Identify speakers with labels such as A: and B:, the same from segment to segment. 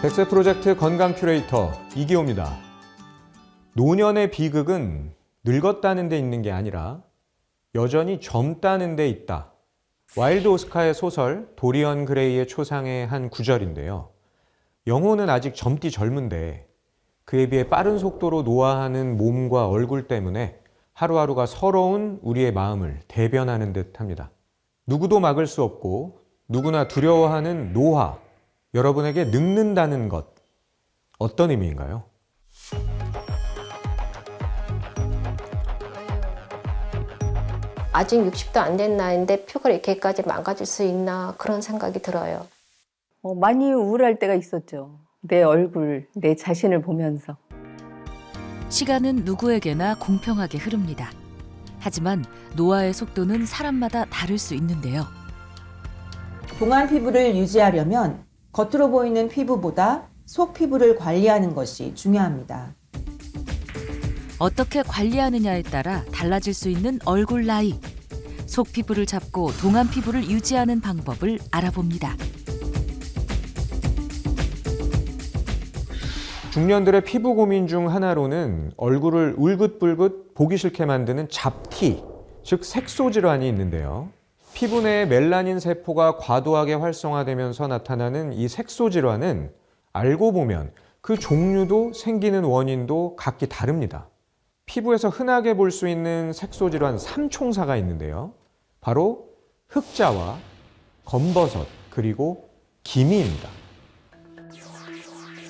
A: 백세 프로젝트 건강 큐레이터 이기호입니다. 노년의 비극은 늙었다는 데 있는 게 아니라 여전히 젊다는 데 있다. 와일드 오스카의 소설 도리언 그레이의 초상의 한 구절인데요. 영혼은 아직 젊디 젊은데 그에 비해 빠른 속도로 노화하는 몸과 얼굴 때문에 하루하루가 서러운 우리의 마음을 대변하는 듯합니다. 누구도 막을 수 없고 누구나 두려워하는 노화, 여러분에게 늙는다는 것, 어떤 의미인가요?
B: 아직 60도 안 된 나이인데 피부가 이렇게까지 망가질 수 있나 그런 생각이 들어요.
C: 많이 우울할 때가 있었죠. 내 얼굴, 내 자신을 보면서.
D: 시간은 누구에게나 공평하게 흐릅니다. 하지만 노화의 속도는 사람마다 다를 수 있는데요.
E: 동안 피부를 유지하려면 겉으로 보이는 피부보다 속 피부를 관리하는 것이 중요합니다.
D: 어떻게 관리하느냐에 따라 달라질 수 있는 얼굴 나이. 속 피부를 잡고 동안 피부를 유지하는 방법을 알아봅니다.
A: 중년들의 피부 고민 중 하나로는 얼굴을 울긋불긋 보기 싫게 만드는 잡티, 즉 색소 질환이 있는데요. 피부 내의 멜라닌 세포가 과도하게 활성화되면서 나타나는 이 색소 질환은 알고 보면 그 종류도 생기는 원인도 각기 다릅니다. 피부에서 흔하게 볼 수 있는 색소 질환 3총사가 있는데요. 바로 흑자와 검버섯 그리고 기미입니다.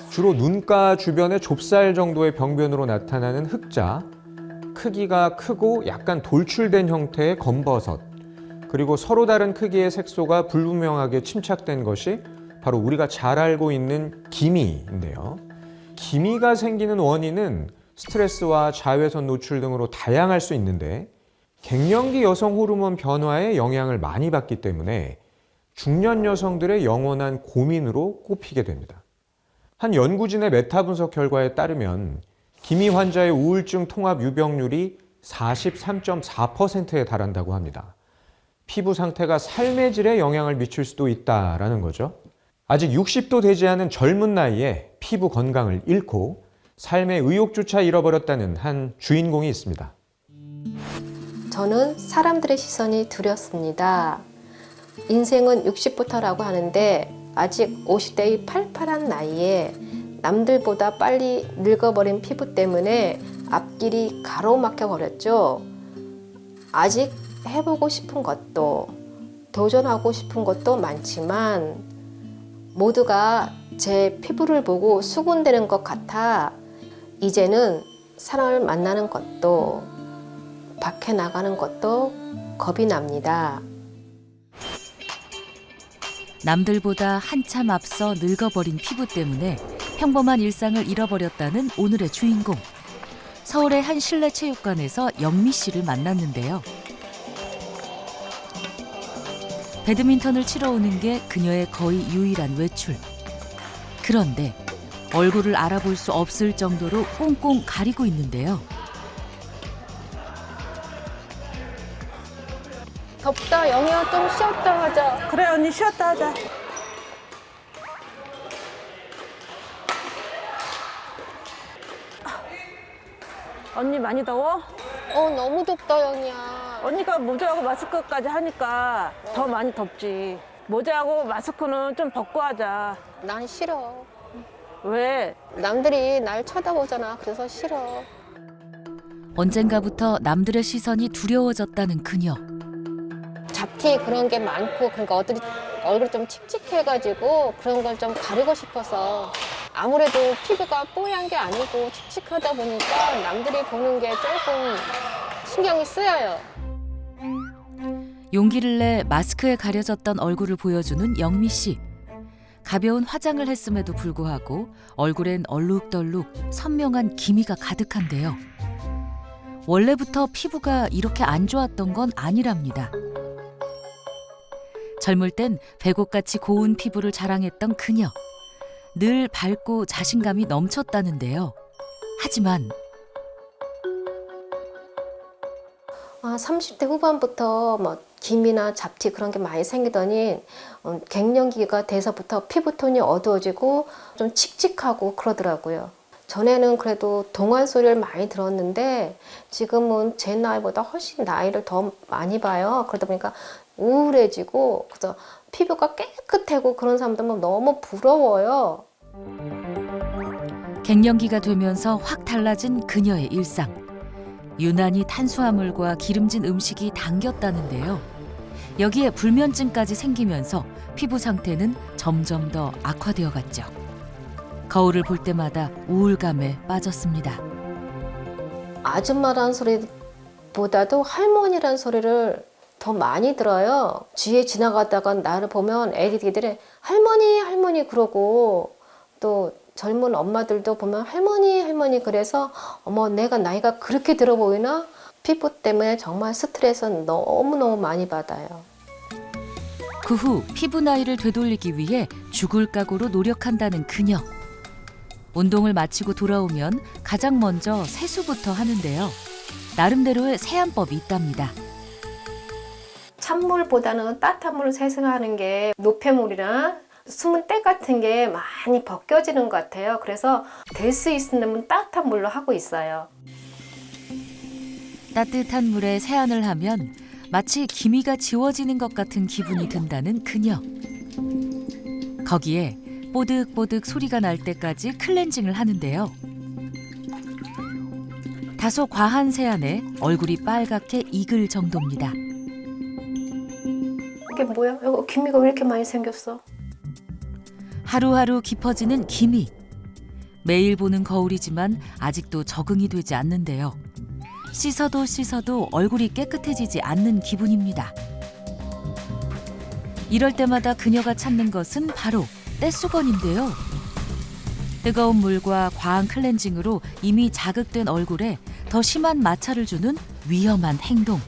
A: 주로 눈가 주변의 좁쌀 정도의 병변으로 나타나는 흑자, 크기가 크고 약간 돌출된 형태의 검버섯, 그리고 서로 다른 크기의 색소가 불분명하게 침착된 것이 바로 우리가 잘 알고 있는 기미인데요. 기미가 생기는 원인은 스트레스와 자외선 노출 등으로 다양할 수 있는데 갱년기 여성 호르몬 변화에 영향을 많이 받기 때문에 중년 여성들의 영원한 고민으로 꼽히게 됩니다. 한 연구진의 메타 분석 결과에 따르면 기미 환자의 우울증 통합 유병률이 43.4%에 달한다고 합니다. 피부 상태가 삶의 질에 영향을 미칠 수도 있다라는 거죠. 아직 60도 되지 않은 젊은 나이에 피부 건강을 잃고 삶의 의욕조차 잃어버렸다는 한 주인공이 있습니다.
B: 저는 사람들의 시선이 두렵습니다. 인생은 60부터라고 하는데 아직 50대의 팔팔한 나이에 남들보다 빨리 늙어버린 피부 때문에 앞길이 가로막혀 버렸죠. 아직 해보고 싶은 것도 도전하고 싶은 것도 많지만 모두가 제 피부를 보고 수군대는 것 같아 이제는 사람을 만나는 것도 밖에 나가는 것도 겁이 납니다.
D: 남들보다 한참 앞서 늙어버린 피부 때문에 평범한 일상을 잃어버렸다는 오늘의 주인공. 서울의 한 실내 체육관에서 영미 씨를 만났는데요. 배드민턴을 치러 오는 게 그녀의 거의 유일한 외출. 그런데 얼굴을 알아볼 수 없을 정도로 꽁꽁 가리고 있는데요.
B: 덥다. 영희야 좀 쉬었다 하자.
F: 그래 언니 쉬었다 하자. 언니 많이 더워?
B: 너무 덥다 영희야.
F: 언니가 모자하고 마스크까지 하니까 더 많이 덥지. 모자하고 마스크는 좀 벗고 하자.
B: 난 싫어.
F: 왜?
B: 남들이 날 쳐다보잖아. 그래서 싫어.
D: 언젠가부터 남들의 시선이 두려워졌다는 그녀.
B: 잡티 그런 게 많고 그러니까 얼굴이 좀 칙칙해가지고 그런 걸 좀 가리고 싶어서 아무래도 피부가 뽀얀 게 아니고 칙칙하다 보니까 남들이 보는 게 조금 신경이 쓰여요.
D: 용기를 내 마스크에 가려졌던 얼굴을 보여주는 영미 씨. 가벼운 화장을 했음에도 불구하고 얼굴엔 얼룩덜룩 선명한 기미가 가득한데요. 원래부터 피부가 이렇게 안 좋았던 건 아니랍니다. 젊을 땐 배꼽같이 고운 피부를 자랑했던 그녀. 늘 밝고 자신감이 넘쳤다는데요. 하지만
B: 30대 후반부터 기미나 잡티 그런 게 많이 생기더니 갱년기가 돼서부터 피부톤이 어두워지고 좀 칙칙하고 그러더라고요. 전에는 그래도 동안 소리를 많이 들었는데 지금은 제 나이보다 훨씬 나이를 더 많이 봐요. 그러다 보니까 우울해지고 그래서 피부가 깨끗하고 그런 사람들 보면 너무 부러워요.
D: 갱년기가 되면서 확 달라진 그녀의 일상. 유난히 탄수화물과 기름진 음식이 당겼다는데요. 여기에 불면증까지 생기면서 피부 상태는 점점 더 악화되어 갔죠. 거울을 볼 때마다 우울감에 빠졌습니다.
B: 아줌마라는 소리보다도 할머니라는 소리를 더 많이 들어요. 뒤에 지나가다가 나를 보면 애기들이 할머니 할머니 그러고 또 젊은 엄마들도 보면 할머니 할머니 그래서 어머 내가 나이가 그렇게 들어 보이나? 피부 때문에 정말 스트레스 너무너무 많이 받아요.
D: 그 후 피부 나이를 되돌리기 위해 죽을 각오로 노력한다는 그녀. 운동을 마치고 돌아오면 가장 먼저 세수부터 하는데요. 나름대로의 세안법이 있답니다.
B: 찬물보다는 따뜻한 물을 세수하는 게 노폐물이나 숨은 때 같은 게 많이 벗겨지는 것 같아요. 그래서 될 수 있으면 따뜻한 물로 하고 있어요.
D: 따뜻한 물에 세안을 하면 마치 기미가 지워지는 것 같은 기분이 든다는 그녀. 거기에 뽀득뽀득 소리가 날 때까지 클렌징을 하는데요. 다소 과한 세안에 얼굴이 빨갛게 익을 정도입니다.
B: 이게 뭐야? 이거 기미가 왜 이렇게 많이 생겼어?
D: 하루하루 깊어지는 기미. 매일 보는 거울이지만 아직도 적응이 되지 않는데요. 씻어도 씻어도 얼굴이 깨끗해지지 않는 기분입니다. 이럴 때마다 그녀가 찾는 것은 바로 떼수건인데요. 뜨거운 물과 과한 클렌징으로 이미 자극된 얼굴에 더 심한 마찰을 주는 위험한 행동.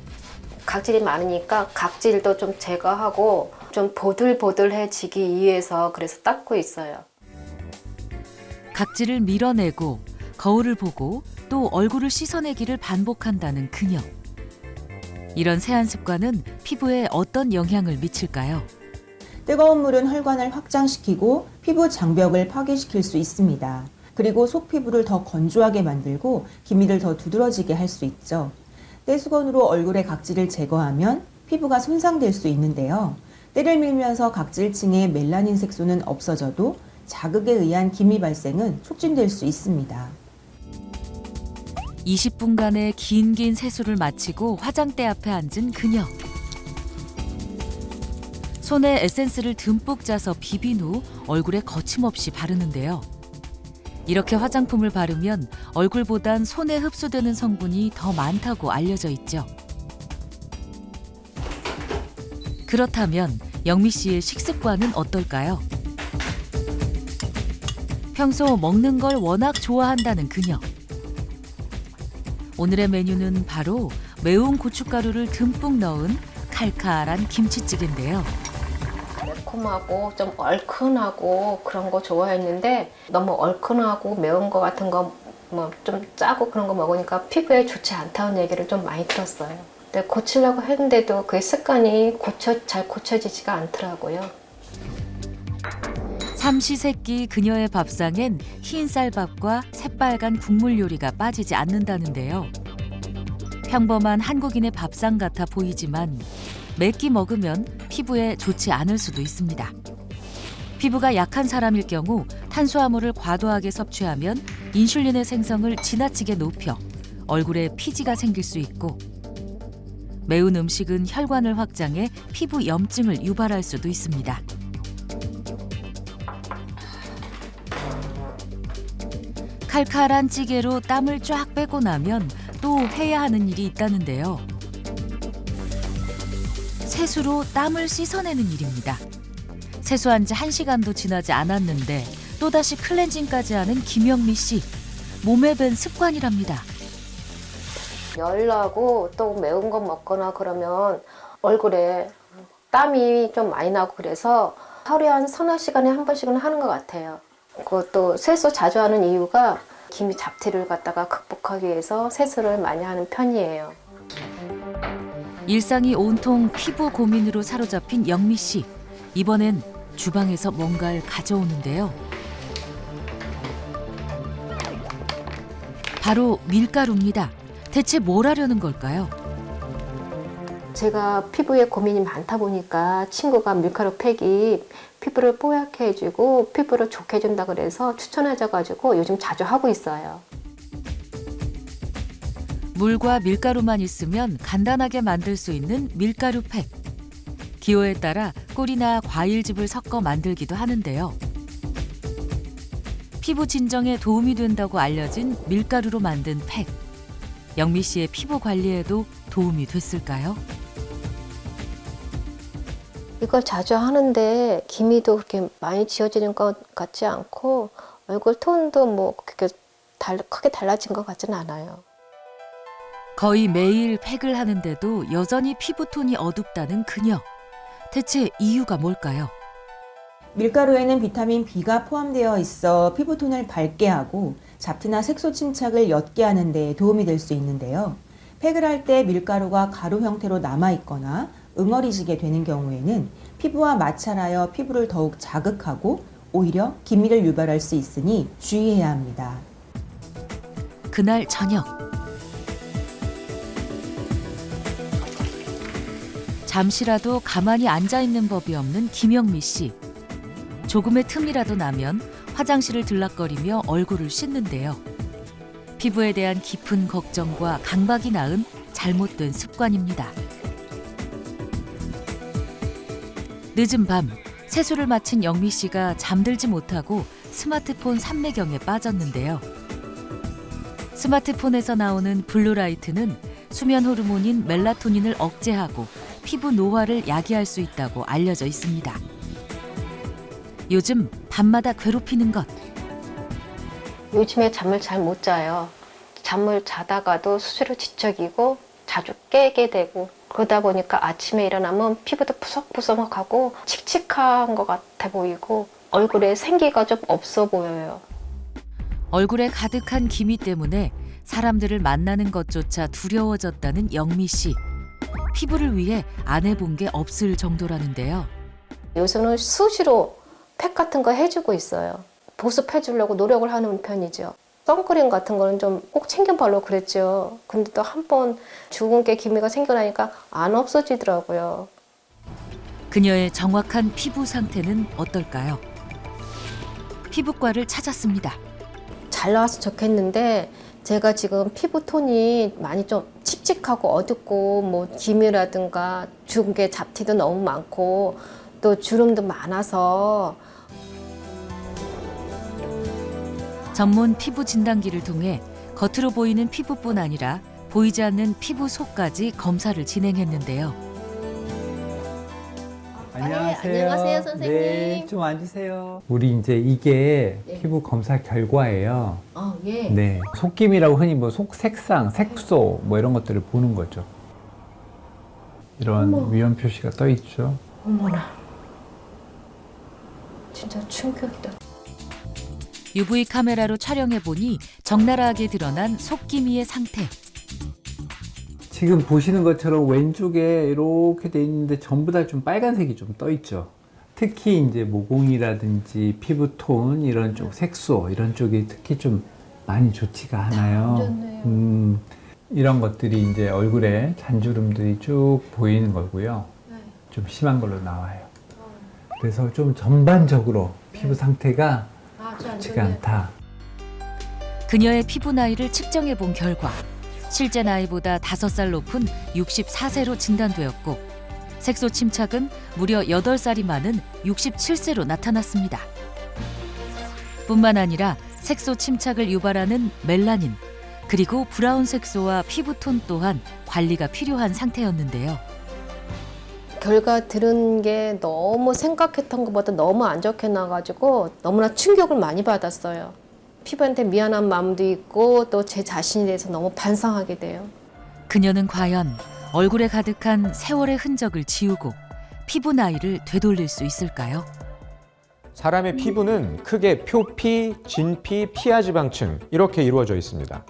B: 각질이 많으니까 각질도 좀 제거하고 좀 보들보들해지기 위해서 그래서 닦고 있어요.
D: 각질을 밀어내고 거울을 보고 또 얼굴을 씻어내기를 반복한다는 그녀. 이런 세안 습관은 피부에 어떤 영향을 미칠까요?
E: 뜨거운 물은 혈관을 확장시키고 피부 장벽을 파괴시킬 수 있습니다. 그리고 속 피부를 더 건조하게 만들고 기미를 더 두드러지게 할 수 있죠. 떼수건으로 얼굴의 각질을 제거하면 피부가 손상될 수 있는데요. 때를 밀면서 각질층의 멜라닌 색소는 없어져도 자극에 의한 기미 발생은 촉진될 수 있습니다.
D: 20분간의 긴 세수를 마치고 화장대 앞에 앉은 그녀. 손에 에센스를 듬뿍 짜서 비빈 후 얼굴에 거침없이 바르는데요. 이렇게 화장품을 바르면 얼굴보단 손에 흡수되는 성분이 더 많다고 알려져 있죠. 그렇다면 영미 씨의 식습관은 어떨까요? 평소 먹는 걸 워낙 좋아한다는 그녀. 오늘의 메뉴는 바로 매운 고춧가루를 듬뿍 넣은 칼칼한 김치찌개인데요.
B: 매콤하고 좀 얼큰하고 그런 거 좋아했는데 너무 얼큰하고 매운 거 같은 거 뭐 좀 짜고 그런 거 먹으니까 피부에 좋지 않다는 얘기를 좀 많이 들었어요. 근데 고치려고 했는데도 그 습관이 잘 고쳐지지가 않더라고요.
D: 삼시세끼 그녀의 밥상엔 흰 쌀밥과 새빨간 국물 요리가 빠지지 않는다는데요. 평범한 한국인의 밥상 같아 보이지만 매 끼 먹으면 피부에 좋지 않을 수도 있습니다. 피부가 약한 사람일 경우 탄수화물을 과도하게 섭취하면 인슐린의 생성을 지나치게 높여 얼굴에 피지가 생길 수 있고, 매운 음식은 혈관을 확장해 피부 염증을 유발할 수도 있습니다. 칼칼한 찌개로 땀을 쫙 빼고 나면 또 해야 하는 일이 있다는데요. 세수로 땀을 씻어내는 일입니다. 세수한 지 1시간도 지나지 않았는데 또다시 클렌징까지 하는 김영미 씨. 몸에 밴 습관이랍니다.
B: 열나고 또 매운 거 먹거나 그러면 얼굴에 땀이 좀 많이 나고 그래서 하루에 한 서너 시간에 한 번씩은 하는 것 같아요. 그것도 세수 자주 하는 이유가 기미 잡티를 갖다가 극복하기 위해서 세수를 많이 하는 편이에요.
D: 일상이 온통 피부 고민으로 사로잡힌 영미 씨. 이번엔 주방에서 뭔가를 가져오는데요. 바로 밀가루입니다. 대체 뭘 하려는 걸까요?
B: 제가 피부에 고민이 많다 보니까 친구가 밀가루 팩이 피부를 뽀얗게 해주고 피부를 좋게 해준다 그래서 추천해줘가지고 요즘 자주 하고 있어요.
D: 물과 밀가루만 있으면 간단하게 만들 수 있는 밀가루 팩. 기호에 따라 꿀이나 과일즙을 섞어 만들기도 하는데요. 피부 진정에 도움이 된다고 알려진 밀가루로 만든 팩. 영미 씨의 피부 관리에도 도움이 됐을까요?
B: 이걸 자주 하는데 기미도 그렇게 많이 지워지는 것 같지 않고 얼굴 톤도 뭐 그렇게 크게 달라진 것 같지는 않아요.
D: 거의 매일 팩을 하는데도 여전히 피부톤이 어둡다는 그녀. 대체 이유가 뭘까요?
E: 밀가루에는 비타민 B가 포함되어 있어 피부톤을 밝게 하고 잡티나 색소 침착을 옅게 하는 데 도움이 될 수 있는데요. 팩을 할 때 밀가루가 가루 형태로 남아있거나 응어리지게 되는 경우에는 피부와 마찰하여 피부를 더욱 자극하고 오히려 기미를 유발할 수 있으니 주의해야 합니다.
D: 그날 저녁. 잠시라도 가만히 앉아있는 법이 없는 김영미 씨. 조금의 틈이라도 나면 화장실을 들락거리며 얼굴을 씻는데요. 피부에 대한 깊은 걱정과 강박이 낳은 잘못된 습관입니다. 늦은 밤 세수를 마친 영미 씨가 잠들지 못하고 스마트폰 삼매경에 빠졌는데요. 스마트폰에서 나오는 블루라이트는 수면 호르몬인 멜라토닌을 억제하고 피부 노화를 야기할 수 있다고 알려져 있습니다. 요즘 밤마다 괴롭히는 것.
B: 요즘에 잠을 잘 못 자요. 잠을 자다가도 수시로 뒤척이고 자주 깨게 되고 그러다 보니까 아침에 일어나면 피부도 푸석푸석하고 칙칙한 것 같아 보이고 얼굴에 생기가 좀 없어 보여요.
D: 얼굴에 가득한 기미 때문에 사람들을 만나는 것조차 두려워졌다는 영미 씨. 피부를 위해 안 해본 게 없을 정도라는데요.
B: 요새는 수시로 팩 같은 거 해주고 있어요. 보습해주려고 노력을 하는 편이죠. 선크림 같은 거는 좀 꼭 챙겨 바르고 그랬죠. 근데 또 한 번 죽은 게 기미가 생겨나니까 안 없어지더라고요.
D: 그녀의 정확한 피부 상태는 어떨까요? 피부과를 찾았습니다.
B: 잘 나와서 좋겠는데 제가 지금 피부톤이 많이 좀 칙칙하고 어둡고 뭐 기미라든가 죽은 게 잡티도 너무 많고 또 주름도 많아서
D: 전문 피부 진단기를 통해 겉으로 보이는 피부뿐 아니라 보이지 않는 피부 속까지 검사를 진행했는데요.
B: 안녕하세요, 선생님.
G: 네, 좀 앉으세요. 우리 이제 이게
B: 네.
G: 피부 검사 결과예요.
B: 예.
G: 네, 속김이라고 흔히 뭐 속 색상, 색소 뭐 이런 것들을 보는 거죠. 이런 위험 표시가 떠 있죠.
B: 어머나. 진짜 충격이다.
D: UV 카메라로 촬영해 보니 적나라하게 드러난 속기미의 상태.
G: 지금 보시는 것처럼 왼쪽에 이렇게 돼 있는데 전부 다 좀 빨간색이 좀 떠 있죠. 특히 이제 모공이라든지 피부톤 이런 쪽 색소 이런 쪽이 특히 좀 많이 좋지가 않아요.
B: 좋네요.
G: 이런 것들이 이제 얼굴에 잔주름들이 쭉 보이는 거고요. 좀 심한 걸로 나와요. 그래서 좀 전반적으로 피부 상태가 좋지가 않다.
D: 그녀의 피부 나이를 측정해 본 결과 실제 나이보다 5살 높은 64세로 진단되었고 색소 침착은 무려 8살이 많은 67세로 나타났습니다. 뿐만 아니라 색소 침착을 유발하는 멜라닌 그리고 브라운 색소와 피부톤 또한 관리가 필요한 상태였는데요.
B: 결과 들은 게 너무 생각했던 것보다 너무 안 좋게 나가지고 너무나 충격을 많이 받았어요. 피부한테 미안한 마음도 있고 또 제 자신에 대해서 너무 반성하게 돼요.
D: 그녀는 과연 얼굴에 가득한 세월의 흔적을 지우고 피부 나이를 되돌릴 수 있을까요?
A: 사람의 피부는 크게 표피, 진피, 피하지방층 이렇게 이루어져 있습니다.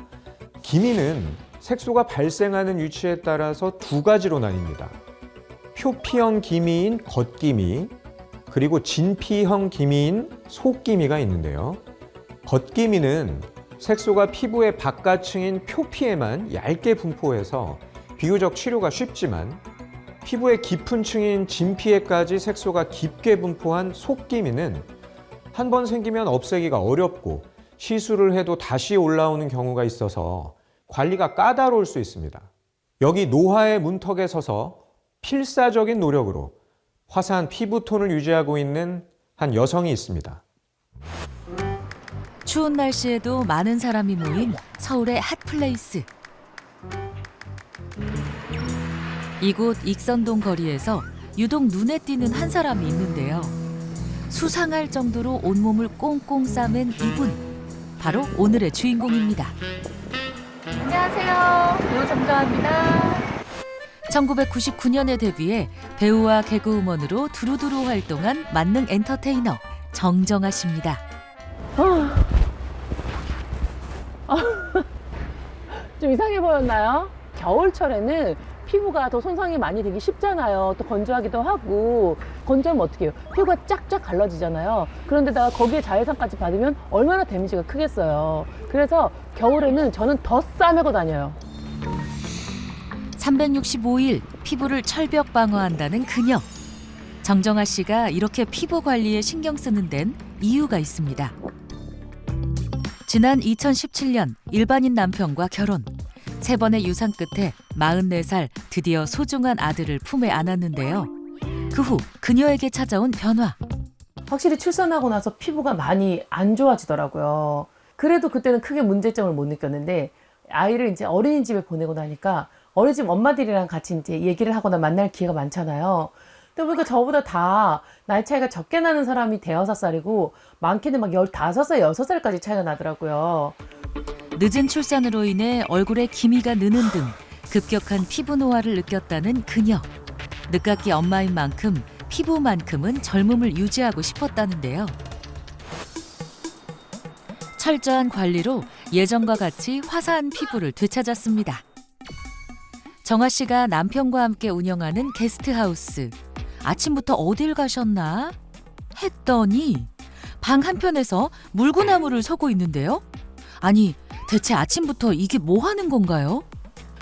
A: 기미는 색소가 발생하는 위치에 따라서 두 가지로 나뉩니다. 표피형 기미인 겉기미, 그리고 진피형 기미인 속기미가 있는데요. 겉기미는 색소가 피부의 바깥층인 표피에만 얇게 분포해서 비교적 치료가 쉽지만, 피부의 깊은 층인 진피에까지 색소가 깊게 분포한 속기미는 한 번 생기면 없애기가 어렵고 시술을 해도 다시 올라오는 경우가 있어서 관리가 까다로울 수 있습니다. 여기 노화의 문턱에 서서 필사적인 노력으로 화사한 피부톤을 유지하고 있는 한 여성이 있습니다.
D: 추운 날씨에도 많은 사람이 모인 서울의 핫플레이스. 이곳 익선동 거리에서 유독 눈에 띄는 한 사람이 있는데요. 수상할 정도로 온몸을 꽁꽁 싸맨 이분. 바로 오늘의 주인공입니다.
C: 안녕하세요. 배우 정정합니다.
D: 1999년에 데뷔해 배우와 개그우먼으로 두루두루 활동한 만능 엔터테이너 정정아 씨입니다.
H: 좀 이상해 보였나요? 겨울철에는 피부가 더 손상이 많이 되기 쉽잖아요. 또 건조하기도 하고. 건조하면 어떻게 해요? 피부가 쫙쫙 갈라지잖아요. 그런데다가 거기에 자외선까지 받으면 얼마나 데미지가 크겠어요. 그래서 겨울에는 저는 더 싸매고 다녀요.
D: 365일 피부를 철벽 방어한다는 그녀. 정정아 씨가 이렇게 피부 관리에 신경 쓰는 데는 이유가 있습니다. 지난 2017년 일반인 남편과 결혼. 3번의 유산 끝에 44살 드디어 소중한 아들을 품에 안았는데요. 그 후 그녀에게 찾아온 변화.
H: 확실히 출산하고 나서 피부가 많이 안 좋아지더라고요. 그래도 그때는 크게 문제점을 못 느꼈는데 아이를 이제 어린이집에 보내고 나니까 어린이집 엄마들이랑 같이 이제 얘기를 하거나 만날 기회가 많잖아요. 근데 보니까 저보다 다 나이 차이가 적게 나는 사람이 5살이고 많게는 막 15살, 6살까지 차이가 나더라고요.
D: 늦은 출산으로 인해 얼굴에 기미가 느는 등 급격한 피부 노화를 느꼈다는 그녀. 늦깎이 엄마인 만큼 피부만큼은 젊음을 유지하고 싶었다는데요. 철저한 관리로 예전과 같이 화사한 피부를 되찾았습니다. 정아 씨가 남편과 함께 운영하는 게스트하우스. 아침부터 어딜 가셨나? 했더니 방 한편에서 물구나무를 서고 있는데요. 아니, 대체 아침부터 이게 뭐 하는 건가요?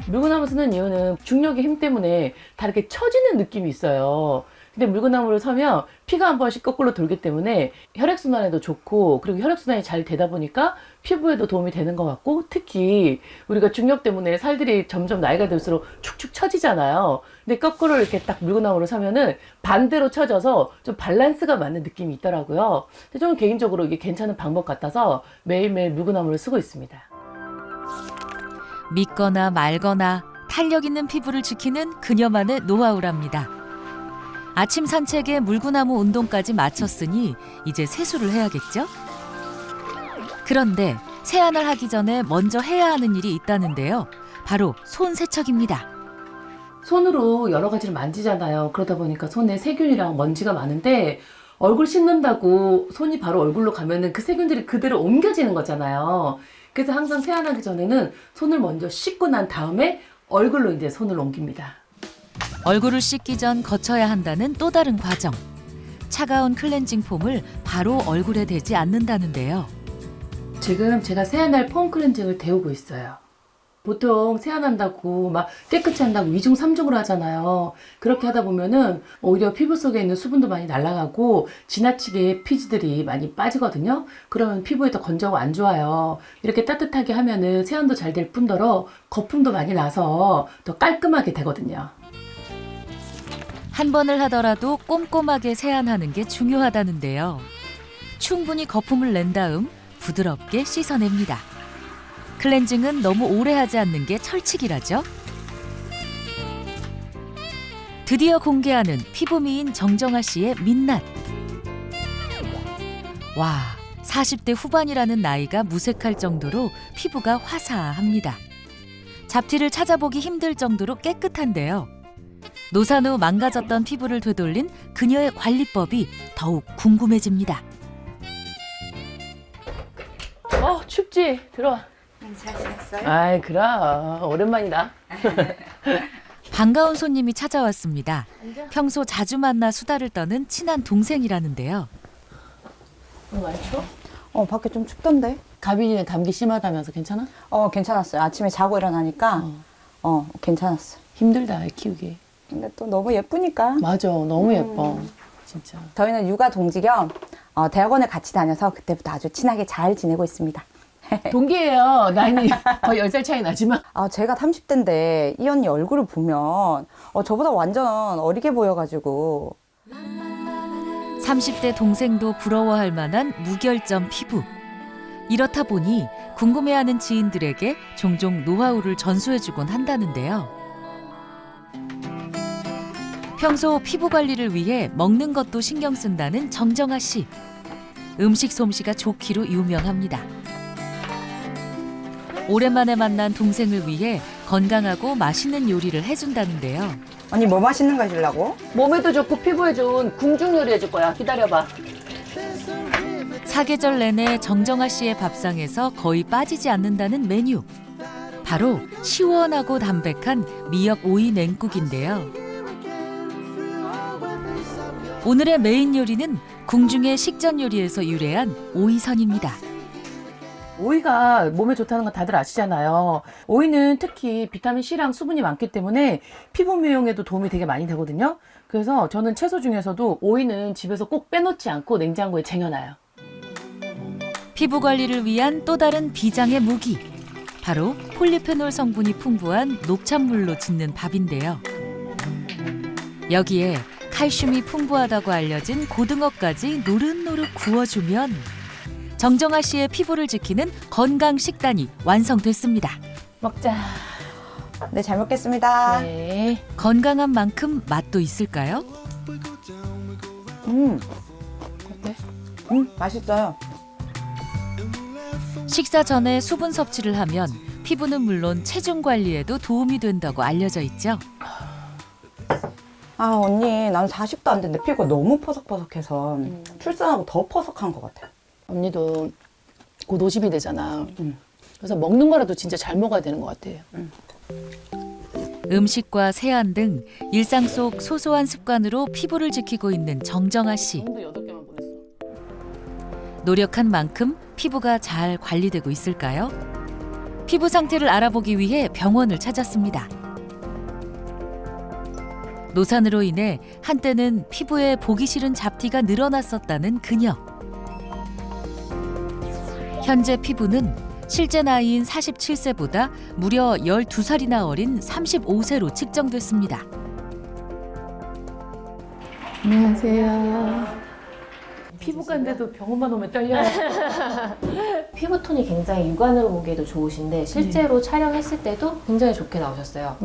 H: 물구나무 서는 이유는 중력의 힘 때문에 다 이렇게 처지는 느낌이 있어요. 근데 물구나무를 서면 피가 한 번씩 거꾸로 돌기 때문에 혈액순환에도 좋고, 그리고 혈액순환이 잘 되다 보니까 피부에도 도움이 되는 것 같고, 특히 우리가 중력 때문에 살들이 점점 나이가 들수록 축축 처지잖아요. 근데 거꾸로 이렇게 딱 물구나무를 서면은 반대로 처져서 좀 밸런스가 맞는 느낌이 있더라고요. 근데 저는 개인적으로 이게 괜찮은 방법 같아서 매일매일 물구나무를 쓰고 있습니다.
D: 믿거나 말거나 탄력 있는 피부를 지키는 그녀만의 노하우랍니다. 아침 산책에 물구나무 운동까지 마쳤으니 이제 세수를 해야겠죠? 그런데 세안을 하기 전에 먼저 해야 하는 일이 있다는데요. 바로 손 세척입니다.
H: 손으로 여러 가지를 만지잖아요. 그러다 보니까 손에 세균이랑 먼지가 많은데 얼굴 씻는다고 손이 바로 얼굴로 가면은 그 세균들이 그대로 옮겨지는 거잖아요. 그래서 항상 세안하기 전에는 손을 먼저 씻고 난 다음에 얼굴로 이제 손을 옮깁니다.
D: 얼굴을 씻기 전 거쳐야 한다는 또 다른 과정. 차가운 클렌징 폼을 바로 얼굴에 대지 않는다는데요.
H: 지금 제가 세안할 폼 클렌징을 데우고 있어요. 보통 세안한다고 막 깨끗이 한다고 2중 3중으로 하잖아요. 그렇게 하다 보면은 오히려 피부 속에 있는 수분도 많이 날아가고 지나치게 피지들이 많이 빠지거든요. 그러면 피부에 더 건조하고 안 좋아요. 이렇게 따뜻하게 하면은 세안도 잘 될 뿐더러 거품도 많이 나서 더 깔끔하게 되거든요.
D: 한 번을 하더라도 꼼꼼하게 세안하는 게 중요하다는데요. 충분히 거품을 낸 다음 부드럽게 씻어냅니다. 클렌징은 너무 오래 하지 않는 게 철칙이라죠. 드디어 공개하는 피부미인 정정아 씨의 민낯. 와, 40대 후반이라는 나이가 무색할 정도로 피부가 화사합니다. 잡티를 찾아보기 힘들 정도로 깨끗한데요. 노산 후 망가졌던 피부를 되돌린 그녀의 관리법이 더욱 궁금해집니다.
H: 춥지? 들어와.
C: 잘 지냈어요?
H: 아이, 그럼. 오랜만이다.
D: 반가운 손님이 찾아왔습니다. 평소 자주 만나 수다를 떠는 친한 동생이라는데요.
H: 오늘 많이 추워?
I: 밖에 좀 춥던데?
H: 가빈이는 감기 심하다면서 괜찮아?
I: 괜찮았어요. 아침에 자고 일어나니까, 괜찮았어.
H: 힘들다, 애 키우기.
I: 근데 또 너무 예쁘니까.
H: 맞아, 너무 예뻐. 진짜.
I: 저희는 육아 동지 겸, 대학원을 같이 다녀서 그때부터 아주 친하게 잘 지내고 있습니다.
H: 동기예요. 나이는 거의 10살 차이 나지만.
I: 제가 30대인데 이 언니 얼굴을 보면, 저보다 완전 어리게 보여가지고.
D: 30대 동생도 부러워할 만한 무결점 피부. 이렇다 보니 궁금해하는 지인들에게 종종 노하우를 전수해주곤 한다는데요. 평소 피부 관리를 위해 먹는 것도 신경 쓴다는 정정아 씨. 음식 솜씨가 좋기로 유명합니다. 오랜만에 만난 동생을 위해 건강하고 맛있는 요리를 해준다는데요.
I: 언니 뭐 맛있는 거 해주려고?
H: 몸에도 좋고 피부에 좋은 궁중 요리 해줄 거야. 기다려봐.
D: 사계절 내내 정정아 씨의 밥상에서 거의 빠지지 않는다는 메뉴. 바로 시원하고 담백한 미역 오이 냉국인데요. 오늘의 메인 요리는 궁중의 식전 요리에서 유래한 오이선입니다.
H: 오이가 몸에 좋다는 거 다들 아시잖아요. 오이는 특히 비타민 C랑 수분이 많기 때문에 피부 미용에도 도움이 되게 많이 되거든요. 그래서 저는 채소 중에서도 오이는 집에서 꼭 빼놓지 않고 냉장고에 쟁여놔요.
D: 피부 관리를 위한 또 다른 비장의 무기. 바로 폴리페놀 성분이 풍부한 녹찬물로 짓는 밥인데요. 여기에 칼슘이 풍부하다고 알려진 고등어까지 노릇노릇 구워주면 정정아 씨의 피부를 지키는 건강 식단이 완성됐습니다.
H: 먹자.
I: 네, 잘 먹겠습니다.
H: 네.
D: 건강한 만큼 맛도 있을까요?
H: 어때?
I: 맛있어요.
D: 식사 전에 수분 섭취를 하면 피부는 물론 체중 관리에도 도움이 된다고 알려져 있죠.
I: 언니, 난 40도 안 됐는데 피부가 너무 퍼석퍼석해서 출산하고 더 퍼석한 것 같아요.
H: 언니도 곧 50이 되잖아. 그래서 먹는 거라도 진짜 잘 먹어야 되는 것 같아요.
D: 음식과 세안 등 일상 속 소소한 습관으로 피부를 지키고 있는 정정아 씨.
H: 돈도 8개만 보냈어.
D: 노력한 만큼 피부가 잘 관리되고 있을까요? 피부 상태를 알아보기 위해 병원을 찾았습니다. 노산으로 인해 한때는 피부에 보기 싫은 잡티가 늘어났었다는 그녀. 현재 피부는 실제 나이인 47세보다 무려 12살이나 어린 35세로 측정됐습니다.
H: 안녕하세요. 피부과인데도 병원만 오면 떨려요.
J: 피부톤이 굉장히 육안으로 보기에도 좋으신데 실제로 촬영했을 때도 굉장히 좋게 나오셨어요.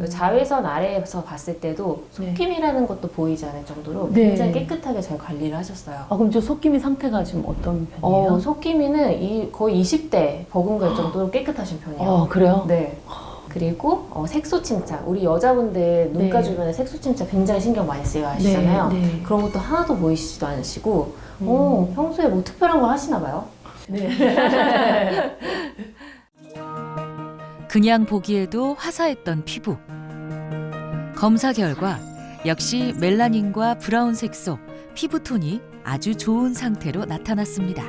J: 자외선 아래에서 봤을 때도 속김이라는 것도 보이지 않을 정도로 굉장히 깨끗하게 잘 관리를 하셨어요.
H: 그럼 저 속기미 상태가 지금 어떤 편이에요?
J: 속기미는 거의 20대 버금갈 정도로 깨끗하신 편이에요.
H: 그래요?
J: 네. 그리고 색소 침착, 우리 여자분들 눈가 주변에 색소 침착 굉장히 신경 많이 쓰여 하시잖아요. 그런 것도 하나도 보이시지도 않으시고 평소에 뭐 특별한 걸 하시나 봐요.
H: 네.
D: 그냥 보기에도 화사했던 피부. 검사 결과 역시 멜라닌과 브라운 색소, 피부톤이 아주 좋은 상태로 나타났습니다.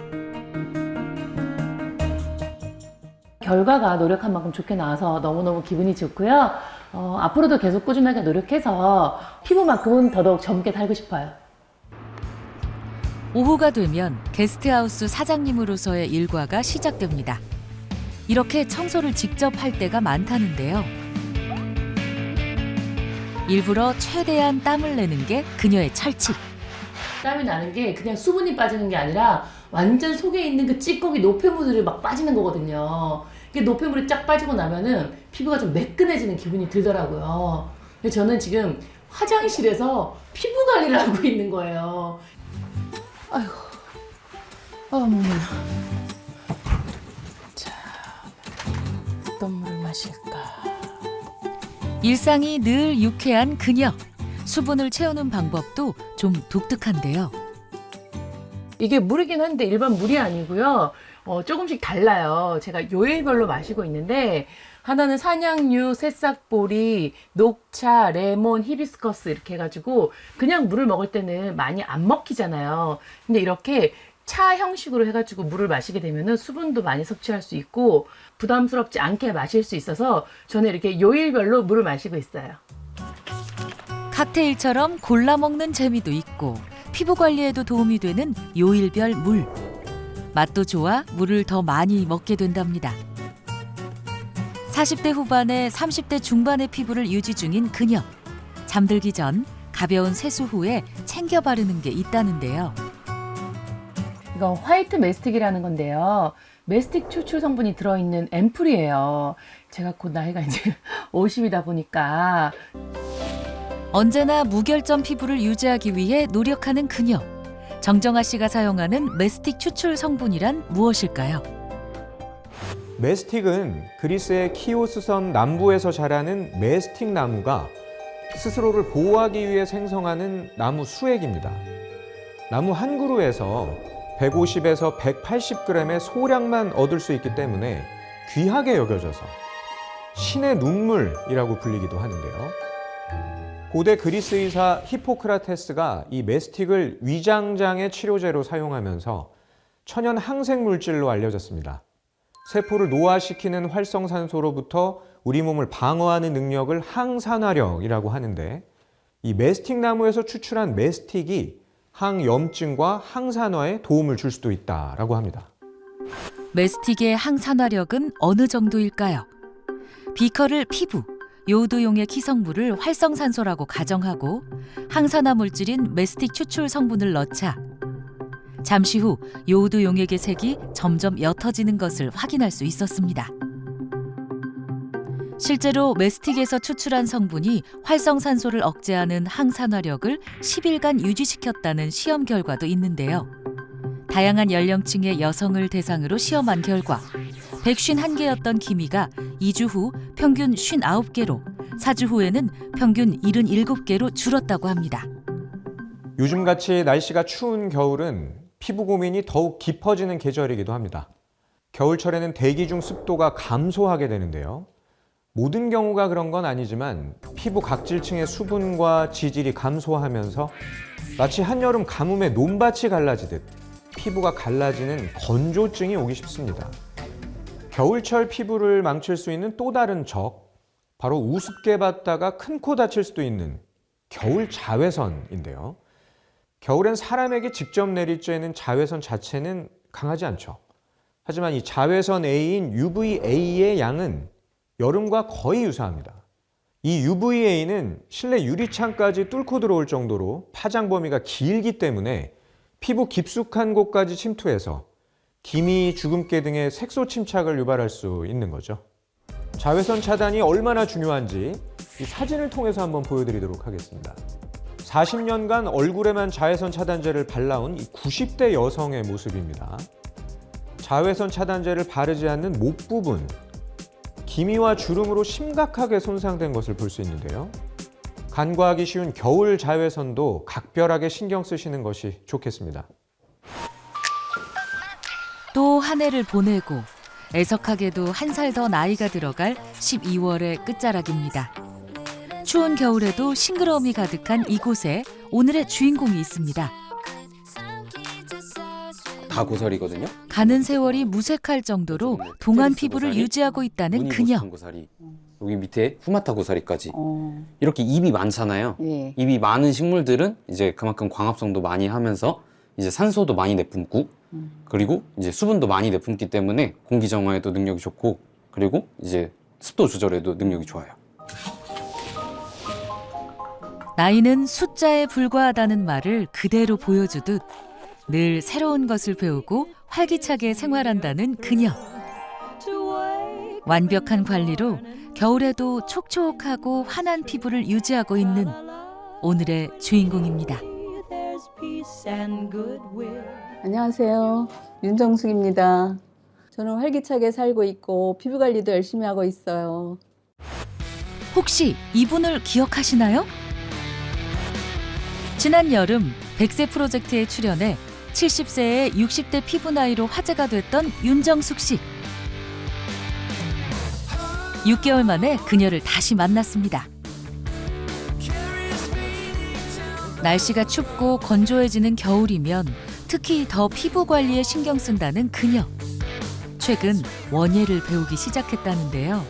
H: 결과가 노력한 만큼 좋게 나와서 너무너무 기분이 좋고요. 앞으로도 계속 꾸준하게 노력해서 피부만큼은 더더욱 젊게 살고 싶어요.
D: 오후가 되면 게스트하우스 사장님으로서의 일과가 시작됩니다. 이렇게 청소를 직접 할 때가 많다는데요. 일부러 최대한 땀을 내는 게 그녀의 철칙.
H: 땀이 나는 게 그냥 수분이 빠지는 게 아니라 완전 속에 있는 그 찌꺼기 노폐물들이 막 빠지는 거거든요. 이게 노폐물이 쫙 빠지고 나면은 피부가 좀 매끈해지는 기분이 들더라고요. 근데 저는 지금 화장실에서 피부 관리를 하고 있는 거예요. 아이고, 어머나. 자, 어떤 물을 마실까?
D: 일상이 늘 유쾌한 그녀. 수분을 채우는 방법도 좀 독특한데요.
H: 이게 물이긴 한데 일반 물이 아니고요. 조금씩 달라요. 제가 요일별로 마시고 있는데 하나는 산양류, 새싹보리, 녹차, 레몬, 히비스커스 이렇게 해가지고 그냥 물을 먹을 때는 많이 안 먹히잖아요. 근데 이렇게 차 형식으로 해가지고 물을 마시게 되면은 수분도 많이 섭취할 수 있고 부담스럽지 않게 마실 수 있어서 저는 이렇게 요일별로 물을 마시고 있어요.
D: 칵테일처럼 골라 먹는 재미도 있고 피부 관리에도 도움이 되는 요일별 물. 맛도 좋아 물을 더 많이 먹게 된답니다. 40대 후반에 30대 중반의 피부를 유지 중인 그녀. 잠들기 전 가벼운 세수 후에 챙겨 바르는 게 있다는데요.
H: 이거 화이트 메스틱이라는 건데요. 메스틱 추출 성분이 들어있는 앰플이에요. 제가 곧 나이가 이제 50이다 보니까
D: 언제나 무결점 피부를 유지하기 위해 노력하는 그녀. 정정아 씨가 사용하는 메스틱 추출 성분이란 무엇일까요?
A: 메스틱은 그리스의 키오스 섬 남부에서 자라는 메스틱 나무가 스스로를 보호하기 위해 생성하는 나무 수액입니다. 나무 한 그루에서 150에서 180g의 소량만 얻을 수 있기 때문에 귀하게 여겨져서 신의 눈물이라고 불리기도 하는데요. 고대 그리스 의사 히포크라테스가 이 메스틱을 위장장애 치료제로 사용하면서 천연 항생 물질로 알려졌습니다. 세포를 노화시키는 활성산소로부터 우리 몸을 방어하는 능력을 항산화력이라고 하는데 이 메스틱 나무에서 추출한 메스틱이 항염증과 항산화에 도움을 줄 수도 있다라고 합니다.
D: 메스틱의 항산화력은 어느 정도일까요? 비커를 피부, 요오드용의 기성물을 활성산소라고 가정하고 항산화 물질인 메스틱 추출 성분을 넣자 잠시 후 요오드 용액의 색이 점점 옅어지는 것을 확인할 수 있었습니다. 실제로 메스틱에서 추출한 성분이 활성산소를 억제하는 항산화력을 10일간 유지시켰다는 시험 결과도 있는데요. 다양한 연령층의 여성을 대상으로 시험한 결과 151개였던 기미가 2주 후 평균 59개로, 4주 후에는 평균 77개로 줄었다고 합니다.
A: 요즘같이 날씨가 추운 겨울은 피부 고민이 더욱 깊어지는 계절이기도 합니다. 겨울철에는 대기 중 습도가 감소하게 되는데요. 모든 경우가 그런 건 아니지만 피부 각질층의 수분과 지질이 감소하면서 마치 한여름 가뭄에 논밭이 갈라지듯 피부가 갈라지는 건조증이 오기 쉽습니다. 겨울철 피부를 망칠 수 있는 또 다른 적, 바로 우습게 봤다가 큰 코 다칠 수도 있는 겨울 자외선인데요. 겨울엔 사람에게 직접 내리쬐는 자외선 자체는 강하지 않죠. 하지만 이 자외선 A인 UVA의 양은 여름과 거의 유사합니다. 이 UVA는 실내 유리창까지 뚫고 들어올 정도로 파장 범위가 길기 때문에 피부 깊숙한 곳까지 침투해서 기미, 주근깨 등의 색소 침착을 유발할 수 있는 거죠. 자외선 차단이 얼마나 중요한지 이 사진을 통해서 한번 보여드리도록 하겠습니다. 40년간 얼굴에만 자외선 차단제를 발라온 이 90대 여성의 모습입니다. 자외선 차단제를 바르지 않는 목 부분, 기미와 주름으로 심각하게 손상된 것을 볼 수 있는데요. 간과하기 쉬운 겨울 자외선도 각별하게 신경 쓰시는 것이 좋겠습니다.
D: 또 한 해를 보내고 애석하게도 한 살 더 나이가 들어갈 12월의 끝자락입니다. 추운 겨울에도 싱그러움이 가득한 이곳에 오늘의 주인공이 있습니다.
K: 다 고사리거든요.
D: 가는 세월이 무색할 정도로 동안 피부를
K: 고사리,
D: 유지하고 있다는 그녀.
K: 무늬 고사리, 여기 밑에 후마타 고사리까지 이렇게 잎이 많잖아요.
C: 예.
K: 잎이 많은 식물들은 이제 그만큼 광합성도 많이 하면서 이제 산소도 많이 내뿜고 그리고 이제 수분도 많이 내뿜기 때문에 공기 정화에도 능력이 좋고 그리고 이제 습도 조절에도 능력이 좋아요.
D: 나이는 숫자에 불과하다는 말을 그대로 보여주듯 늘 새로운 것을 배우고 활기차게 생활한다는 그녀. 완벽한 관리로 겨울에도 촉촉하고 환한 피부를 유지하고 있는 오늘의 주인공입니다.
C: 안녕하세요. 윤정숙입니다. 저는 활기차게 살고 있고 피부 관리도 열심히 하고 있어요.
D: 혹시 이분을 기억하시나요? 지난 여름 100세 프로젝트에 출연해 70세에 60대 피부 나이로 화제가 됐던 윤정숙 씨. 6개월 만에 그녀를 다시 만났습니다. 날씨가 춥고 건조해지는 겨울이면 특히 더 피부 관리에 신경 쓴다는 그녀. 최근 원예를 배우기 시작했다는데요.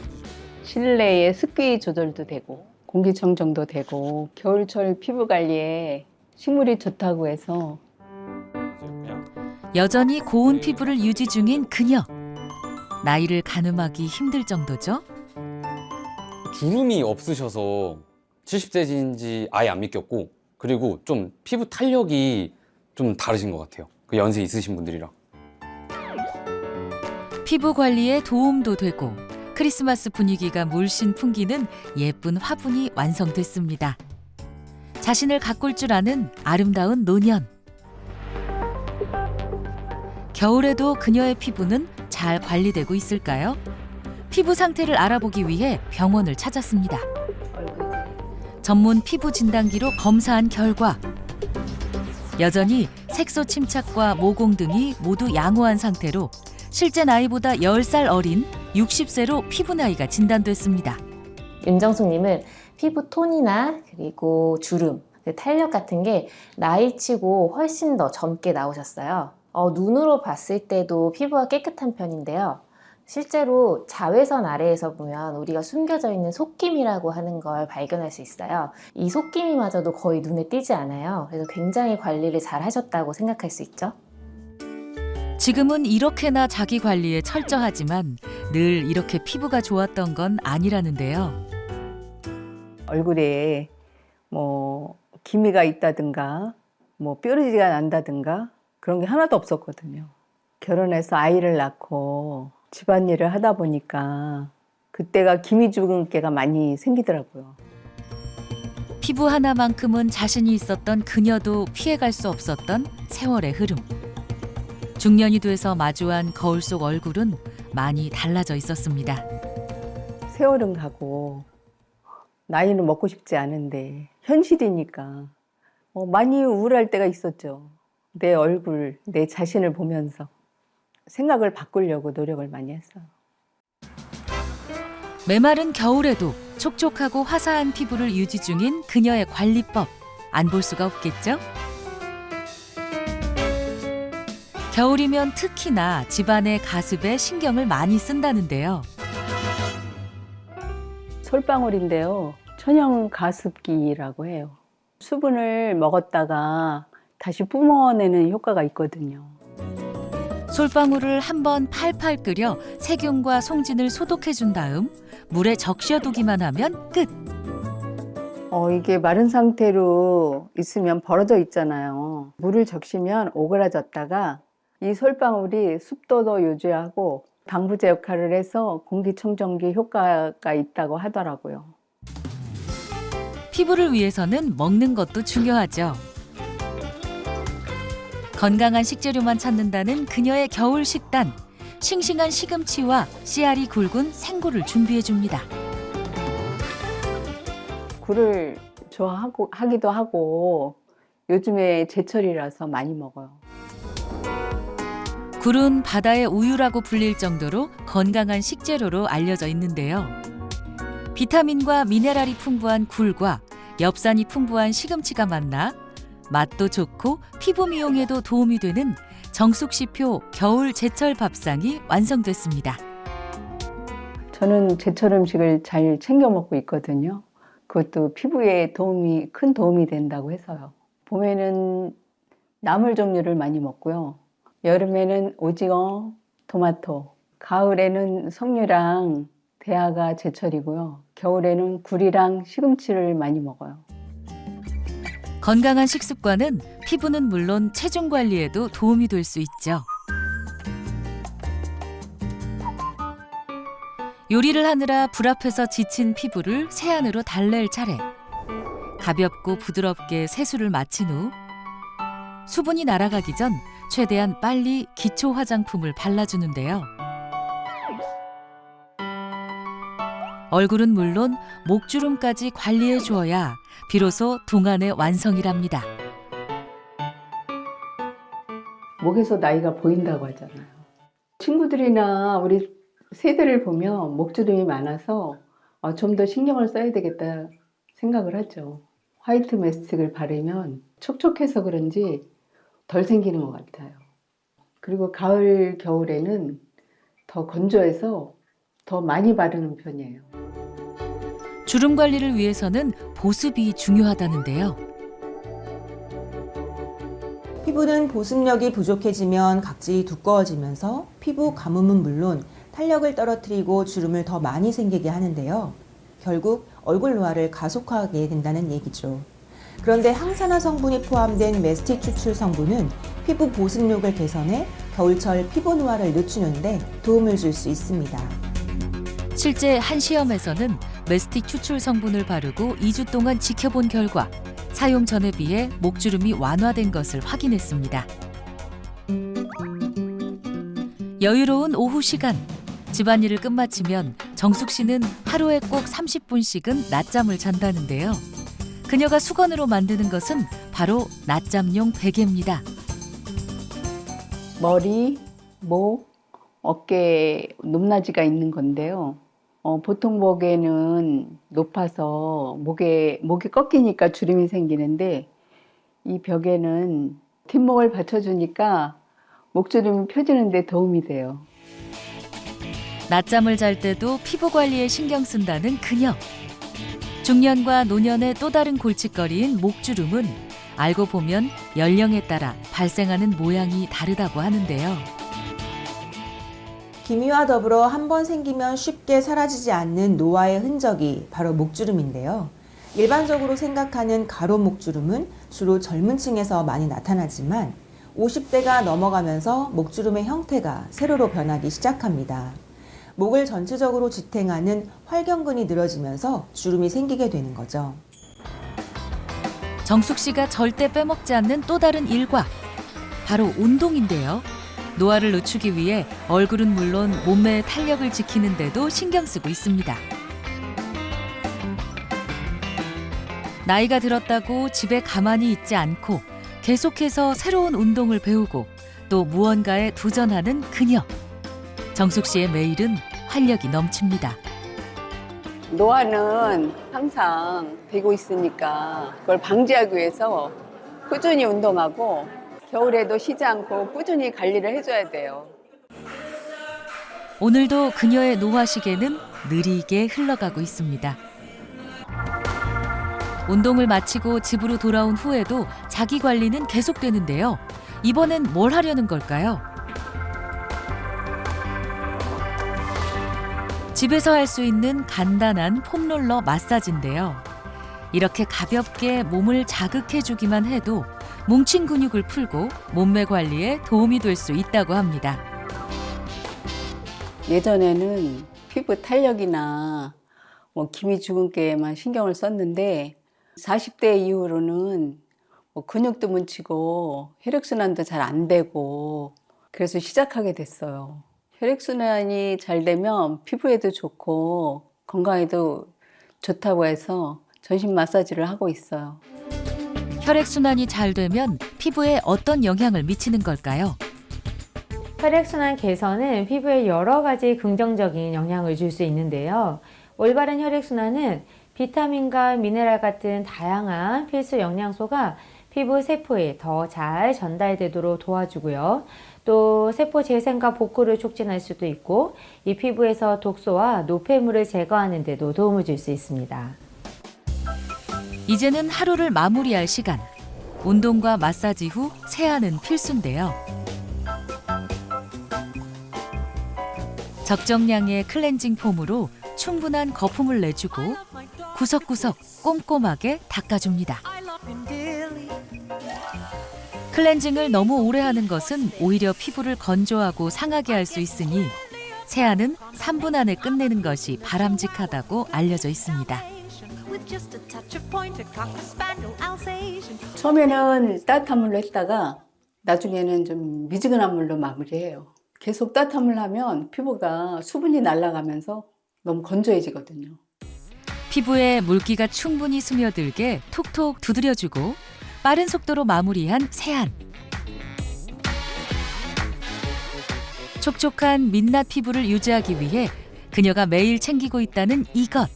C: 실내에 습기 조절도 되고 공기청정도 되고 겨울철 피부 관리에 식물이 좋다고 해서
D: 여전히 고운 피부를 유지 중인 그녀. 나이를 가늠하기 힘들 정도죠.
K: 주름이 없으셔서 70세인지 아예 안 믿겼고, 그리고 좀 피부 탄력이 좀 다르신 것 같아요. 그 연세 있으신 분들이랑.
D: 피부 관리에 도움도 되고 크리스마스 분위기가 물씬 풍기는 예쁜 화분이 완성됐습니다. 자신을 가꿀 줄 아는 아름다운 노년. 겨울에도 그녀의 피부는 잘 관리되고 있을까요? 피부 상태를 알아보기 위해 병원을 찾았습니다. 전문 피부 진단기로 검사한 결과 여전히 색소 침착과 모공 등이 모두 양호한 상태로 실제 나이보다 10살 어린 60세로 피부 나이가 진단됐습니다.
J: 윤정숙님은 피부 톤이나 그리고 주름, 탄력 같은 게 나이치고 훨씬 더 젊게 나오셨어요. 눈으로 봤을 때도 피부가 깨끗한 편인데요. 실제로 자외선 아래에서 보면 우리가 숨겨져 있는 속김이라고 하는 걸 발견할 수 있어요. 이 속김이마저도 거의 눈에 띄지 않아요. 그래서 굉장히 관리를 잘 하셨다고 생각할 수 있죠.
D: 지금은 이렇게나 자기 관리에 철저하지만 늘 이렇게 피부가 좋았던 건 아니라는데요.
C: 얼굴에 뭐 기미가 있다든가 뭐 뾰루지가 난다든가 그런 게 하나도 없었거든요. 결혼해서 아이를 낳고 집안일을 하다 보니까 그때가 기미주근깨가 많이 생기더라고요.
D: 피부 하나만큼은 자신이 있었던 그녀도 피해갈 수 없었던 세월의 흐름. 중년이 돼서 마주한 거울 속 얼굴은 많이 달라져 있었습니다.
C: 세월은 가고 나이는 먹고 싶지 않은데 현실이니까 많이 우울할 때가 있었죠. 내 얼굴, 내 자신을 보면서 생각을 바꾸려고 노력을 많이 했어요.
D: 메마른 겨울에도 촉촉하고 화사한 피부를 유지 중인 그녀의 관리법, 안 볼 수가 없겠죠? 겨울이면 특히나 집안의 가습에 신경을 많이 쓴다는데요.
C: 솔방울인데요. 천연 가습기라고 해요. 수분을 먹었다가 다시 뿜어내는 효과가 있거든요.
D: 솔방울을 한번 팔팔 끓여 세균과 송진을 소독해준 다음 물에 적셔두기만 하면 끝.
C: 이게 마른 상태로 있으면 벌어져 있잖아요. 물을 적시면 오그라졌다가 이 솔방울이 습도도 유지하고 방부제 역할을 해서 공기청정기 효과가 있다고 하더라고요.
D: 피부를 위해서는 먹는 것도 중요하죠. 건강한 식재료만 찾는다는 그녀의 겨울 식단. 싱싱한 시금치와 씨알이 굵은 생굴을 준비해줍니다.
C: 굴을 하기도 하고 요즘에 제철이라서 많이 먹어요.
D: 굴은 바다의 우유라고 불릴 정도로 건강한 식재료로 알려져 있는데요. 비타민과 미네랄이 풍부한 굴과 엽산이 풍부한 시금치가 만나 맛도 좋고 피부 미용에도 도움이 되는 정숙씨표 겨울 제철 밥상이 완성됐습니다.
C: 저는 제철 음식을 잘 챙겨 먹고 있거든요. 그것도 피부에 큰 도움이 된다고 해서요. 봄에는 나물 종류를 많이 먹고요. 여름에는 오징어, 토마토, 가을에는 석류랑 대하가 제철이고요. 겨울에는 굴이랑 시금치를 많이 먹어요.
D: 건강한 식습관은 피부는 물론 체중 관리에도 도움이 될 수 있죠. 요리를 하느라 불 앞에서 지친 피부를 세안으로 달랠 차례. 가볍고 부드럽게 세수를 마친 후 수분이 날아가기 전 최대한 빨리 기초 화장품을 발라주는데요. 얼굴은 물론 목주름까지 관리해 주어야 비로소 동안의 완성이랍니다.
C: 목에서 나이가 보인다고 하잖아요. 친구들이나 우리 세대를 보면 목주름이 많아서 좀 더 신경을 써야 되겠다 생각을 하죠. 화이트 메스틱을 바르면 촉촉해서 그런지 덜 생기는 것 같아요. 그리고 가을, 겨울에는 더 건조해서 더 많이 바르는 편이에요.
D: 주름 관리를 위해서는 보습이 중요하다는데요.
E: 피부는 보습력이 부족해지면 각질이 두꺼워지면서 피부 가뭄은 물론 탄력을 떨어뜨리고 주름을 더 많이 생기게 하는데요. 결국 얼굴 노화를 가속화하게 된다는 얘기죠. 그런데 항산화 성분이 포함된 메스틱 추출 성분은 피부 보습력을 개선해 겨울철 피부 노화를 늦추는데 도움을 줄 수 있습니다.
D: 실제 한 시험에서는 메스틱 추출 성분을 바르고 2주 동안 지켜본 결과 사용 전에 비해 목주름이 완화된 것을 확인했습니다. 여유로운 오후 시간, 집안일을 끝마치면 정숙 씨는 하루에 꼭 30분씩은 낮잠을 잔다는데요. 그녀가 수건으로 만드는 것은 바로 낮잠용 베개입니다.
C: 머리, 목, 어깨에 높낮이가 있는 건데요. 보통 목에는 높아서 목이 꺾이니까 주름이 생기는데 이 벽에는 뒷목을 받쳐주니까 목주름이 펴지는 데 도움이 돼요.
D: 낮잠을 잘 때도 피부 관리에 신경 쓴다는 그녀. 중년과 노년의 또 다른 골칫거리인 목주름은 알고 보면 연령에 따라 발생하는 모양이 다르다고 하는데요.
E: 기미와 더불어 한 번 생기면 쉽게 사라지지 않는 노화의 흔적이 바로 목주름인데요. 일반적으로 생각하는 가로 목주름은 주로 젊은 층에서 많이 나타나지만 50대가 넘어가면서 목주름의 형태가 세로로 변하기 시작합니다. 목을 전체적으로 지탱하는 활경근이 늘어지면서 주름이 생기게 되는 거죠.
D: 정숙 씨가 절대 빼먹지 않는 또 다른 일과 바로 운동인데요. 노화를 늦추기 위해 얼굴은 물론 몸매의 탄력을 지키는 데도 신경 쓰고 있습니다. 나이가 들었다고 집에 가만히 있지 않고 계속해서 새로운 운동을 배우고 또 무언가에 도전하는 그녀. 정숙 씨의 매일은 활력이 넘칩니다.
C: 노화는 항상 되고 있으니까 그걸 방지하기 위해서 꾸준히 운동하고 겨울에도 쉬지 않고 꾸준히 관리를 해줘야 돼요.
D: 오늘도 그녀의 노화 시계는 느리게 흘러가고 있습니다. 운동을 마치고 집으로 돌아온 후에도 자기 관리는 계속되는데요. 이번엔 뭘 하려는 걸까요? 집에서 할 수 있는 간단한 폼롤러 마사지인데요. 이렇게 가볍게 몸을 자극해주기만 해도 뭉친 근육을 풀고 몸매 관리에 도움이 될 수 있다고 합니다.
C: 예전에는 피부 탄력이나 기미 주근깨에만 신경을 썼는데 40대 이후로는 근육도 뭉치고 혈액순환도 잘 안 되고 그래서 시작하게 됐어요. 혈액순환이 잘 되면 피부에도 좋고 건강에도 좋다고 해서 전신 마사지를 하고 있어요.
D: 혈액순환이 잘 되면 피부에 어떤 영향을 미치는 걸까요?
L: 혈액순환 개선은 피부에 여러 가지 긍정적인 영향을 줄 수 있는데요. 올바른 혈액순환은 비타민과 미네랄 같은 다양한 필수 영양소가 피부 세포에 더 잘 전달되도록 도와주고요. 또 세포 재생과 복구를 촉진할 수도 있고 이 피부에서 독소와 노폐물을 제거하는 데도 도움을 줄 수 있습니다.
D: 이제는 하루를 마무리할 시간. 운동과 마사지 후 세안은 필수인데요. 적정량의 클렌징 폼으로 충분한 거품을 내주고 구석구석 꼼꼼하게 닦아줍니다. 클렌징을 너무 오래 하는 것은 오히려 피부를 건조하고 상하게 할 수 있으니 세안은 3분 안에 끝내는 것이 바람직하다고 알려져 있습니다.
C: 처음에는 따뜻한 물로 했다가 나중에는 좀 미지근한 물로 마무리해요. 계속 따뜻한 물 하면 피부가 수분이 날아가면서 너무 건조해지거든요.
D: 피부에 물기가 충분히 스며들게 톡톡 두드려주고 빠른 속도로 마무리한 세안. 촉촉한 민낯 피부를 유지하기 위해 그녀가 매일 챙기고 있다는 이것.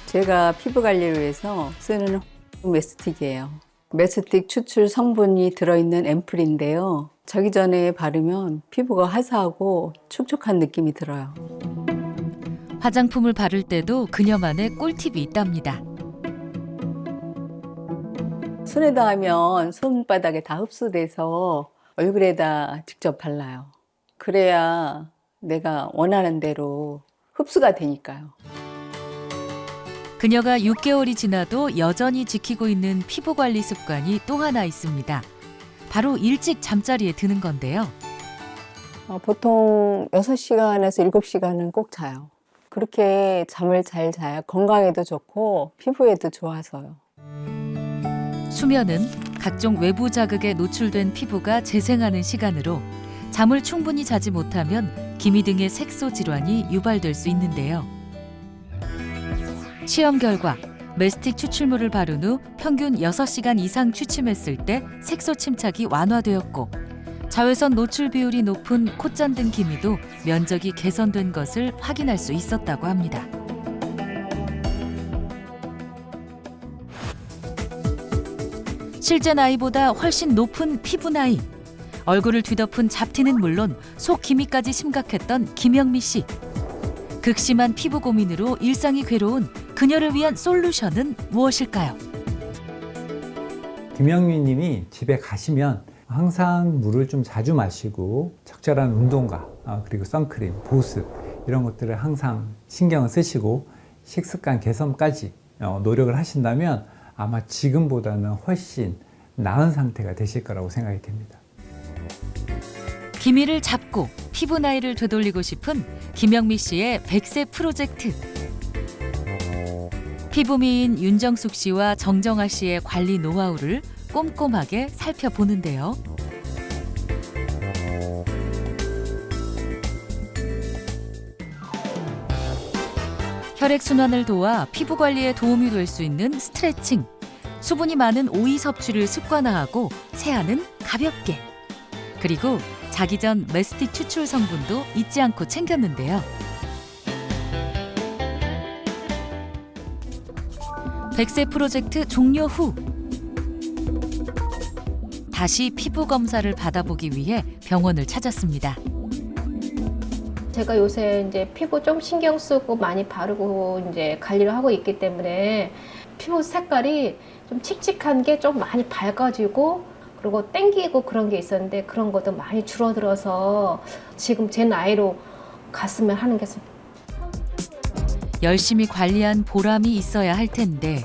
C: 제가 피부 관리를 위해서 쓰는 메스틱이에요. 메스틱 추출 성분이 들어있는 앰플인데요. 자기 전에 바르면 피부가 화사하고 촉촉한 느낌이 들어요.
D: 화장품을 바를 때도 그녀만의 꿀팁이 있답니다.
C: 손에다 하면 손바닥에 다 흡수돼서 얼굴에다 직접 발라요. 그래야 내가 원하는 대로 흡수가 되니까요.
D: 그녀가 6개월이 지나도 여전히 지키고 있는 피부 관리 습관이 또 하나 있습니다. 바로 일찍 잠자리에 드는 건데요.
C: 보통 6시간에서 7시간은 꼭 자요. 그렇게 잠을 잘 자야 건강에도 좋고 피부에도 좋아서요.
D: 수면은 각종 외부 자극에 노출된 피부가 재생하는 시간으로 잠을 충분히 자지 못하면 기미 등의 색소 질환이 유발될 수 있는데요. 시험 결과 메스틱 추출물을 바른 후 평균 6시간 이상 취침했을 때 색소 침착이 완화되었고 자외선 노출 비율이 높은 콧잔 등 기미도 면적이 개선된 것을 확인할 수 있었다고 합니다. 실제 나이보다 훨씬 높은 피부 나이. 얼굴을 뒤덮은 잡티는 물론 속 기미까지 심각했던 김영미 씨. 극심한 피부 고민으로 일상이 괴로운 그녀를 위한 솔루션은 무엇일까요?
G: 김영미 님이 집에 가시면 항상 물을 좀 자주 마시고 적절한 운동과 그리고 선크림, 보습 이런 것들을 항상 신경을 쓰시고 식습관 개선까지 노력을 하신다면 아마 지금보다는 훨씬 나은 상태가 되실 거라고 생각이 됩니다.
D: 기미를 잡고 피부 나이를 되돌리고 싶은 김영미 씨의 100세 프로젝트. 피부미인 윤정숙 씨와 정정아 씨의 관리 노하우를 꼼꼼하게 살펴보는데요. 혈액순환을 도와 피부 관리에 도움이 될 수 있는 스트레칭. 수분이 많은 오이 섭취를 습관화하고 세안은 가볍게. 그리고 자기 전 메스틱 추출 성분도 잊지 않고 챙겼는데요. 100세 프로젝트 종료 후 다시 피부 검사를 받아보기 위해 병원을 찾았습니다.
B: 제가 요새 이제 피부 좀 신경 쓰고 많이 바르고 이제 관리를 하고 있기 때문에 피부 색깔이 좀 칙칙한 게 좀 많이 밝아지고 그리고 땡기고 그런 게 있었는데 그런 것도 많이 줄어들어서 지금 제 나이로 갔으면 하는 게
D: 열심히 관리한 보람이 있어야 할 텐데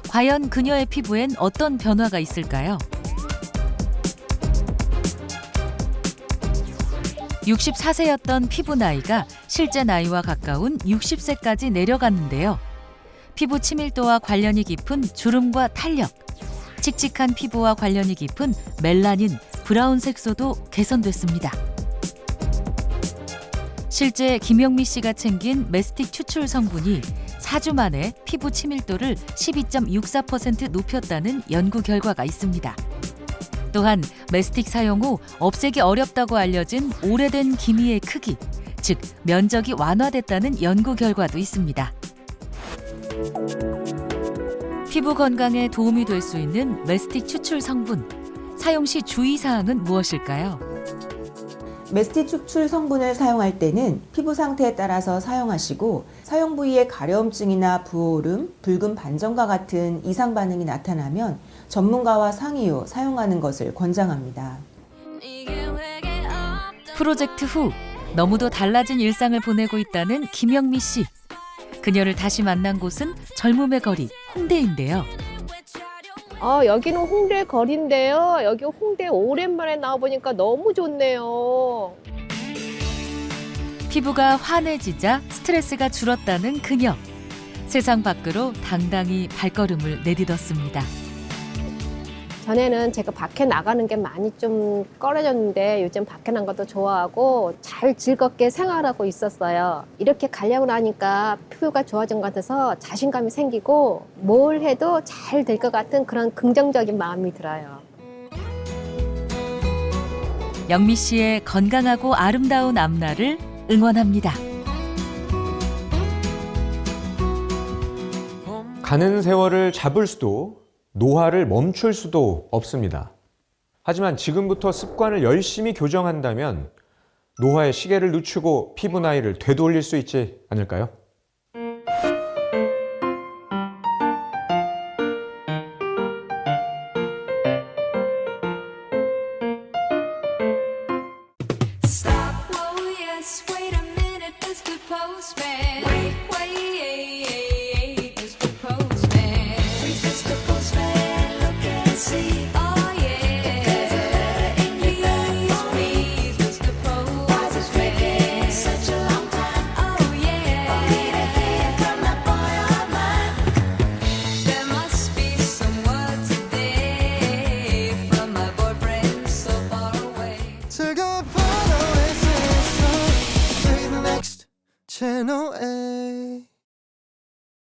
D: 과연 그녀의 피부엔 어떤 변화가 있을까요? 64세였던 피부 나이가 실제 나이와 가까운 60세까지 내려갔는데요. 피부 치밀도와 관련이 깊은 주름과 탄력, 칙칙한 피부와 관련이 깊은 멜라닌, 브라운 색소도 개선됐습니다. 실제 김영미 씨가 챙긴 메스틱 추출 성분이 4주 만에 피부 치밀도를 12.64% 높였다는 연구 결과가 있습니다. 또한 메스틱 사용 후 없애기 어렵다고 알려진 오래된 기미의 크기, 즉 면적이 완화됐다는 연구 결과도 있습니다. 피부 건강에 도움이 될 수 있는 메스틱 추출 성분, 사용 시 주의사항은 무엇일까요?
E: 메스틱 추출 성분을 사용할 때는 피부 상태에 따라서 사용하시고 사용 부위에 가려움증이나 부어오름, 붉은 반점과 같은 이상 반응이 나타나면 전문가와 상의 후 사용하는 것을 권장합니다.
D: 프로젝트 후 너무도 달라진 일상을 보내고 있다는 김영미 씨. 그녀를 다시 만난 곳은 젊음의 거리 홍대인데요.
B: 여기는 홍대 거리인데요. 여기 홍대 오랜만에 나와보니까 너무 좋네요.
D: 피부가 환해지자 스트레스가 줄었다는 그녀. 세상 밖으로 당당히 발걸음을 내딛었습니다.
B: 전에는 제가 밖에 나가는 게 많이 좀 꺼려졌는데 요즘 밖에 나가는 것도 좋아하고 잘 즐겁게 생활하고 있었어요. 이렇게 가려고 나니까 피부가 좋아진 것 같아서 자신감이 생기고 뭘 해도 잘 될 것 같은 그런 긍정적인 마음이 들어요.
D: 영미 씨의 건강하고 아름다운 앞날을 응원합니다.
A: 가는 세월을 잡을 수도 노화를 멈출 수도 없습니다. 하지만 지금부터 습관을 열심히 교정한다면 노화의 시계를 늦추고 피부 나이를 되돌릴 수 있지 않을까요?